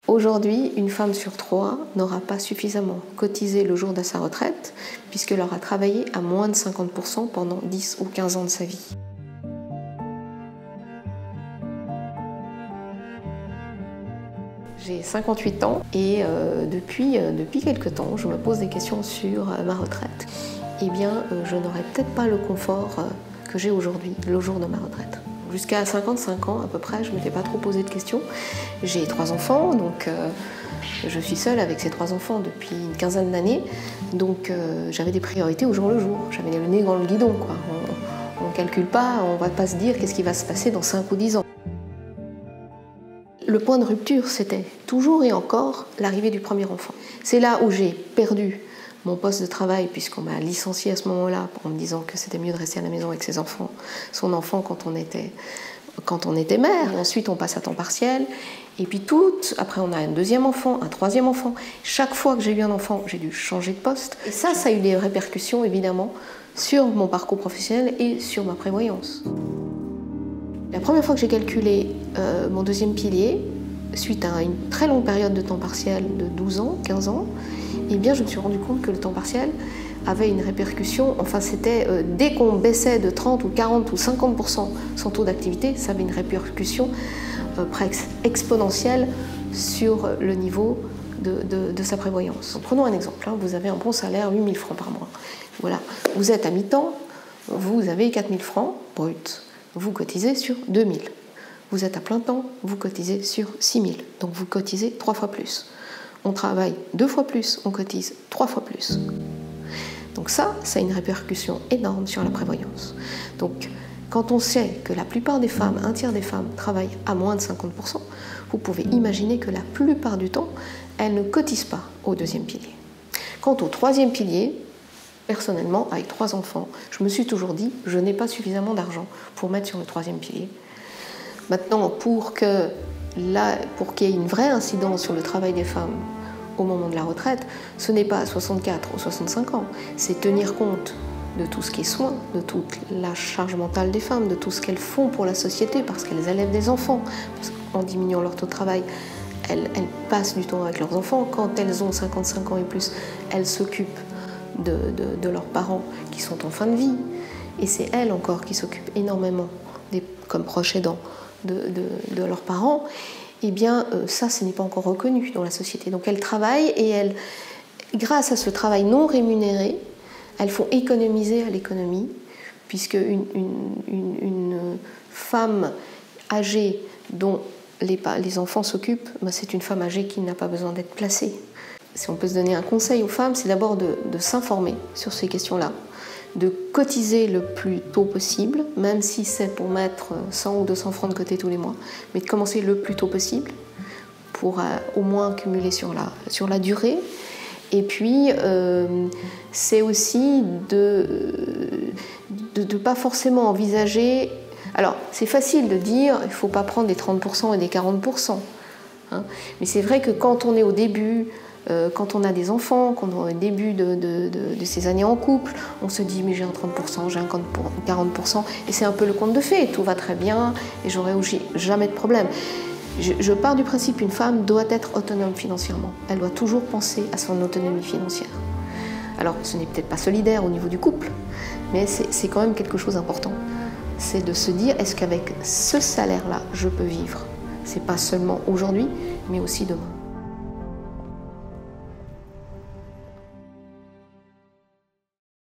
Aujourd'hui, une femme sur 3 n'aura pas suffisamment cotisé le jour de sa retraite puisqu'elle aura travaillé à moins de 50% pendant 10 ou 15 ans de sa vie. J'ai 58 ans et depuis quelques temps, je me pose des questions sur ma retraite. Eh bien, je n'aurai peut-être pas le confort que j'ai aujourd'hui, le jour de ma retraite. Jusqu'à 55 ans à peu près, je ne m'étais pas trop posé de questions. J'ai 3 enfants, donc je suis seule avec ces 3 enfants depuis une quinzaine d'années. Donc j'avais des priorités au jour le jour. J'avais le nez dans le guidon, quoi. On ne calcule pas, on ne va pas se dire qu'est-ce qui va se passer dans 5 ou 10 ans. Le point de rupture, c'était toujours et encore l'arrivée du premier enfant. C'est là où j'ai perdu mon poste de travail, puisqu'on m'a licenciée à ce moment-là en me disant que c'était mieux de rester à la maison avec ses enfants, son enfant quand on était mère. Et ensuite, on passe à temps partiel. Et puis après, on a un deuxième enfant, un troisième enfant. Chaque fois que j'ai eu un enfant, j'ai dû changer de poste. Et ça a eu des répercussions, évidemment, sur mon parcours professionnel et sur ma prévoyance. La première fois que j'ai calculé mon deuxième pilier, suite à une très longue période de temps partiel de 12 ans, 15 ans, eh bien, je me suis rendu compte que le temps partiel avait une répercussion, enfin c'était dès qu'on baissait de 30 ou 40 ou 50% son taux d'activité, ça avait une répercussion presque exponentielle sur le niveau de sa prévoyance. Donc, prenons un exemple, vous avez un bon salaire, 8 000 francs par mois. Voilà, vous êtes à mi-temps, vous avez 4 000 francs brut, vous cotisez sur 2 000. Vous êtes à plein temps, vous cotisez sur 6 000, donc vous cotisez 3 fois plus. On travaille 2 fois plus, on cotise 3 fois plus. Donc ça a une répercussion énorme sur la prévoyance. Donc quand on sait que la plupart des femmes, un tiers des femmes, travaillent à moins de 50%, vous pouvez imaginer que la plupart du temps, elles ne cotisent pas au deuxième pilier. Quant au troisième pilier, personnellement, avec 3 enfants, je me suis toujours dit, je n'ai pas suffisamment d'argent pour mettre sur le troisième pilier. Maintenant, pour qu'il y ait une vraie incidence sur le travail des femmes au moment de la retraite, ce n'est pas à 64 ou 65 ans, c'est tenir compte de tout ce qui est soin, de toute la charge mentale des femmes, de tout ce qu'elles font pour la société, parce qu'elles élèvent des enfants, parce qu'en diminuant leur taux de travail, elles passent du temps avec leurs enfants. Quand elles ont 55 ans et plus, elles s'occupent de leurs parents qui sont en fin de vie. Et c'est elles encore qui s'occupent énormément, comme proches aidants, de leurs parents. Eh bien, ça, ce n'est pas encore reconnu dans la société. Donc elles travaillent et grâce à ce travail non rémunéré, elles font économiser à l'économie, puisque une femme âgée dont les enfants s'occupent, c'est une femme âgée qui n'a pas besoin d'être placée. Si on peut se donner un conseil aux femmes, c'est d'abord de s'informer sur ces questions-là, de cotiser le plus tôt possible, même si c'est pour mettre 100 ou 200 francs de côté tous les mois, mais de commencer le plus tôt possible pour au moins cumuler sur la durée. Et puis, c'est aussi de ne pas forcément envisager... Alors, c'est facile de dire il ne faut pas prendre des 30% et des 40%. Mais c'est vrai que quand on est au début... Quand on a des enfants, quand on est au début de ces années en couple, on se dit mais j'ai un 30%, j'ai un 40%, et c'est un peu le conte de fées, tout va très bien et j'aurai jamais de problème. Je pars du principe qu'une femme doit être autonome financièrement, elle doit toujours penser à son autonomie financière. Alors ce n'est peut-être pas solidaire au niveau du couple, mais c'est quand même quelque chose d'important. C'est de se dire est-ce qu'avec ce salaire-là, je peux vivre? C'est pas seulement aujourd'hui, mais aussi demain.